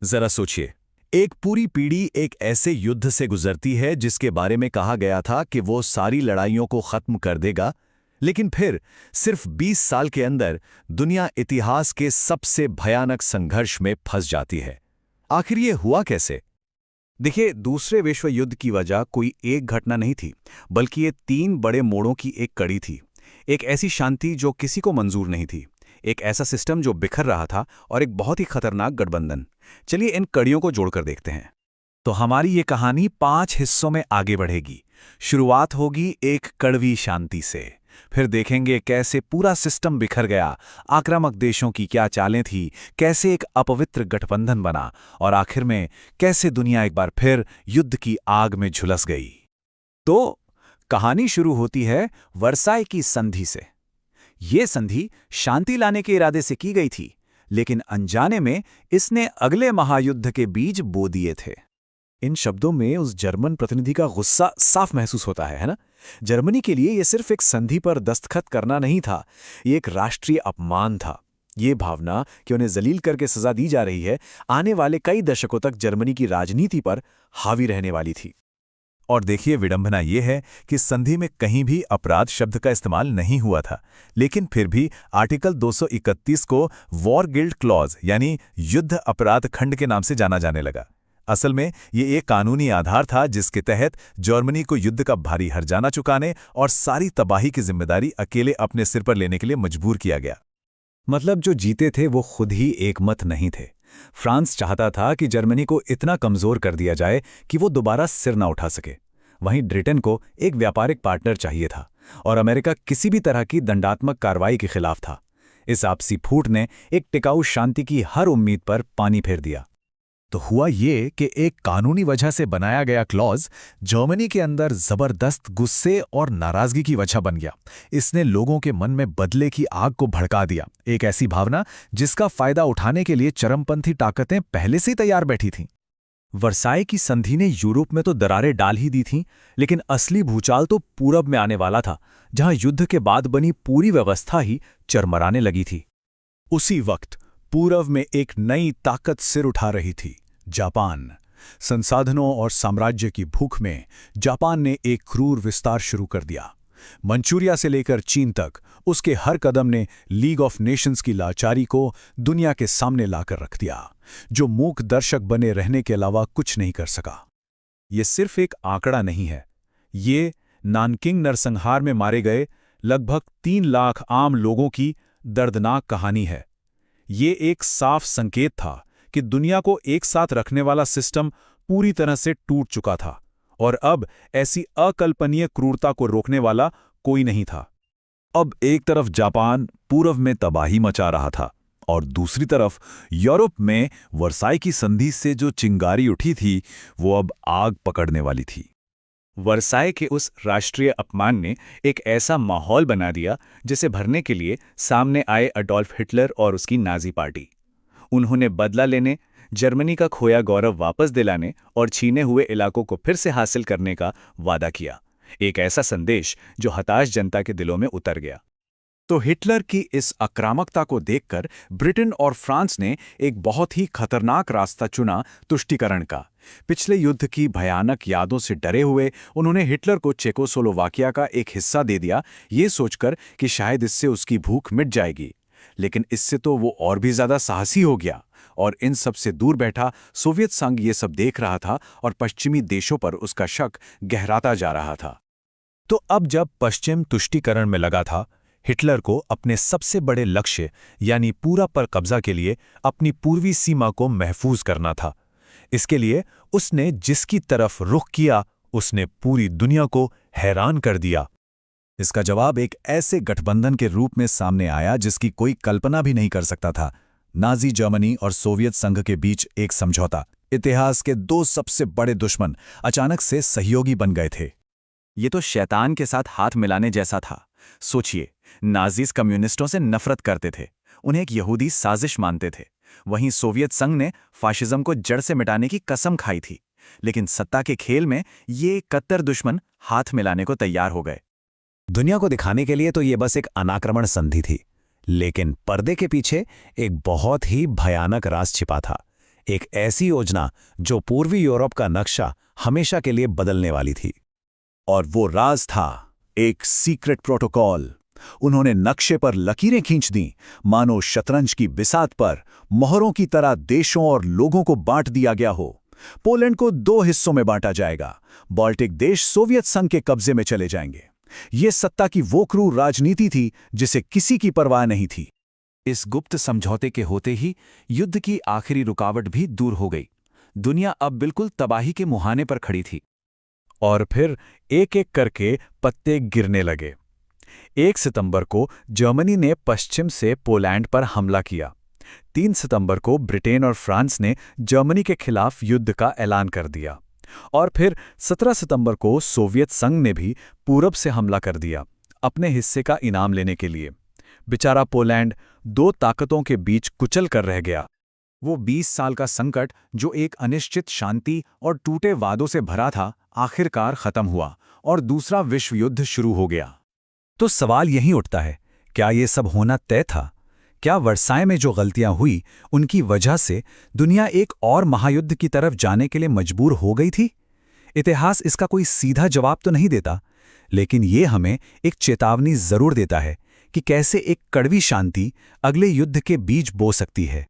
जरा सोचिए, एक पूरी पीढ़ी एक ऐसे युद्ध से गुजरती है जिसके बारे में कहा गया था कि वो सारी लड़ाइयों को खत्म कर देगा, लेकिन फिर सिर्फ 20 साल के अंदर दुनिया इतिहास के सबसे भयानक संघर्ष में फंस जाती है। आखिर ये हुआ कैसे? देखिए, दूसरे विश्व युद्ध की वजह कोई एक घटना नहीं थी, बल्कि ये 3 बड़े मोड़ों की एक कड़ी थी। एक ऐसी शांति जो किसी को मंजूर नहीं थी, एक ऐसा सिस्टम जो बिखर रहा था, और एक बहुत ही खतरनाक गठबंधन। चलिए इन कड़ियों को जोड़कर देखते हैं। तो हमारी ये कहानी 5 हिस्सों में आगे बढ़ेगी। शुरुआत होगी एक कड़वी शांति से, फिर देखेंगे कैसे पूरा सिस्टम बिखर गया, आक्रामक देशों की क्या चालें थी, कैसे एक अपवित्र गठबंधन बना, और आखिर में कैसे दुनिया एक बार फिर युद्ध की आग में झुलस गई। तो कहानी शुरू होती है वर्साई की संधि से। ये संधि शांति लाने के इरादे से की गई थी, लेकिन अनजाने में इसने अगले महायुद्ध के बीज बो दिए थे। इन शब्दों में उस जर्मन प्रतिनिधि का गुस्सा साफ महसूस होता है ना? जर्मनी के लिए यह सिर्फ एक संधि पर दस्तखत करना नहीं था, ये एक राष्ट्रीय अपमान था। ये भावना कि उन्हें जलील करके सजा दी जा रही है, आने वाले कई दशकों तक जर्मनी की राजनीति पर हावी रहने वाली थी। और देखिए, विडंबना यह है कि संधि में कहीं भी अपराध शब्द का इस्तेमाल नहीं हुआ था, लेकिन फिर भी आर्टिकल 231 को वॉर गिल्ट क्लॉज यानी युद्ध अपराध खंड के नाम से जाना जाने लगा। असल में ये एक कानूनी आधार था जिसके तहत जर्मनी को युद्ध का भारी हर्जाना चुकाने और सारी तबाही की जिम्मेदारी अकेले अपने सिर पर लेने के लिए मजबूर किया गया। मतलब जो जीते थे वो खुद ही एकमत नहीं थे। फ्रांस चाहता था कि जर्मनी को इतना कमजोर कर दिया जाए कि वो दोबारा सिर ना उठा सके। वहीं ब्रिटेन को एक व्यापारिक पार्टनर चाहिए था, और अमेरिका किसी भी तरह की दंडात्मक कार्रवाई के खिलाफ था। इस आपसी फूट ने एक टिकाऊ शांति की हर उम्मीद पर पानी फेर दिया। तो हुआ ये कि एक कानूनी वजह से बनाया गया क्लॉज जर्मनी के अंदर जबरदस्त गुस्से और नाराजगी की वजह बन गया। इसने लोगों के मन में बदले की आग को भड़का दिया, एक ऐसी भावना जिसका फायदा उठाने के लिए चरमपंथी ताकतें पहले से ही तैयार बैठी थीं। वर्साई की संधि ने यूरोप में तो दरारें डाल ही दी थीं, लेकिन असली भूचाल तो पूरब में आने वाला था, जहां युद्ध के बाद बनी पूरी व्यवस्था ही चरमराने लगी थी। उसी वक्त पूरब में एक नई ताकत सिर उठा रही थी, जापान। संसाधनों और साम्राज्य की भूख में जापान ने एक क्रूर विस्तार शुरू कर दिया। मंचूरिया से लेकर चीन तक उसके हर कदम ने लीग ऑफ नेशंस की लाचारी को दुनिया के सामने लाकर रख दिया, जो मूक दर्शक बने रहने के अलावा कुछ नहीं कर सका। ये सिर्फ एक आंकड़ा नहीं है, ये नानकिंग नरसंहार में मारे गए लगभग 3 लाख आम लोगों की दर्दनाक कहानी है। ये एक साफ संकेत था कि दुनिया को एक साथ रखने वाला सिस्टम पूरी तरह से टूट चुका था, और अब ऐसी अकल्पनीय क्रूरता को रोकने वाला कोई नहीं था। अब एक तरफ जापान पूर्व में तबाही मचा रहा था, और दूसरी तरफ यूरोप में वर्साई की संधि से जो चिंगारी उठी थी वो अब आग पकड़ने वाली थी। वर्साई के उस राष्ट्रीय अपमान ने एक ऐसा माहौल बना दिया जिसे भरने के लिए सामने आए अडोल्फ हिटलर और उसकी नाजी पार्टी। उन्होंने बदला लेने, जर्मनी का खोया गौरव वापस दिलाने और छीने हुए इलाकों को फिर से हासिल करने का वादा किया। एक ऐसा संदेश जो हताश जनता के दिलों में उतर गया। तो हिटलर की इस आक्रामकता को देखकर ब्रिटेन और फ्रांस ने एक बहुत ही खतरनाक रास्ता चुना, तुष्टीकरण का। पिछले युद्ध की भयानक यादों से डरे हुए उन्होंने हिटलर को चेकोस्लोवाकिया का एक हिस्सा दे दिया, ये सोचकर कि शायद इससे उसकी भूख मिट जाएगी। लेकिन इससे तो वो और भी ज्यादा साहसी हो गया, और इन सब से दूर बैठा सोवियत संघ ये सब देख रहा था, और पश्चिमी देशों पर उसका शक गहराता जा रहा था। तो अब जब पश्चिम तुष्टीकरण में लगा था, हिटलर को अपने सबसे बड़े लक्ष्य यानी पूरा पर कब्जा के लिए अपनी पूर्वी सीमा को महफूज करना था। इसके लिए उसने जिसकी तरफ रुख किया, उसने पूरी दुनिया को हैरान कर दिया। इसका जवाब एक ऐसे गठबंधन के रूप में सामने आया जिसकी कोई कल्पना भी नहीं कर सकता था। नाजी जर्मनी और सोवियत संघ के बीच एक समझौता। इतिहास के 2 सबसे बड़े दुश्मन अचानक से सहयोगी बन गए थे। ये तो शैतान के साथ हाथ मिलाने जैसा था। सोचिए, नाजीज कम्युनिस्टों से नफरत करते थे, उन्हें एक यहूदी साजिश मानते थे। वहीं सोवियत संघ ने फाशिज्म को जड़ से मिटाने की कसम खाई थी। लेकिन सत्ता के खेल में ये कट्टर दुश्मन हाथ मिलाने को तैयार हो गए। दुनिया को दिखाने के लिए तो ये बस एक अनाक्रमण संधि थी, लेकिन पर्दे के पीछे एक बहुत ही भयानक राज छिपा था। एक ऐसी योजना जो पूर्वी यूरोप का नक्शा हमेशा के लिए बदलने वाली थी। और वो राज था एक सीक्रेट प्रोटोकॉल। उन्होंने नक्शे पर लकीरें खींच दी, मानो शतरंज की बिसात पर मोहरों की तरह देशों और लोगों को बांट दिया गया हो। पोलैंड को 2 हिस्सों में बांटा जाएगा, बाल्टिक देश सोवियत संघ के कब्जे में चले जाएंगे। ये सत्ता की वो क्रूर राजनीति थी जिसे किसी की परवाह नहीं थी। इस गुप्त समझौते के होते ही युद्ध की आखिरी रुकावट भी दूर हो गई। दुनिया अब बिल्कुल तबाही के मुहाने पर खड़ी थी। और फिर एक एक करके पत्ते गिरने लगे। 1 सितंबर को जर्मनी ने पश्चिम से पोलैंड पर हमला किया। 3 सितंबर को ब्रिटेन और फ्रांस ने जर्मनी के खिलाफ युद्ध का ऐलान कर दिया। और फिर 17 सितंबर को सोवियत संघ ने भी पूरब से हमला कर दिया, अपने हिस्से का इनाम लेने के लिए। बेचारा पोलैंड 2 ताकतों के बीच कुचल कर रह गया। वो 20 साल का संकट जो एक अनिश्चित शांति और टूटे वादों से भरा था, आखिरकार खत्म हुआ और दूसरा विश्व युद्ध शुरू हो गया। तो सवाल यही उठता है, क्या ये सब होना तय था? क्या वर्साय में जो गलतियां हुई उनकी वजह से दुनिया एक और महायुद्ध की तरफ जाने के लिए मजबूर हो गई थी? इतिहास इसका कोई सीधा जवाब तो नहीं देता, लेकिन ये हमें एक चेतावनी जरूर देता है कि कैसे एक कड़वी शांति अगले युद्ध के बीज बो सकती है।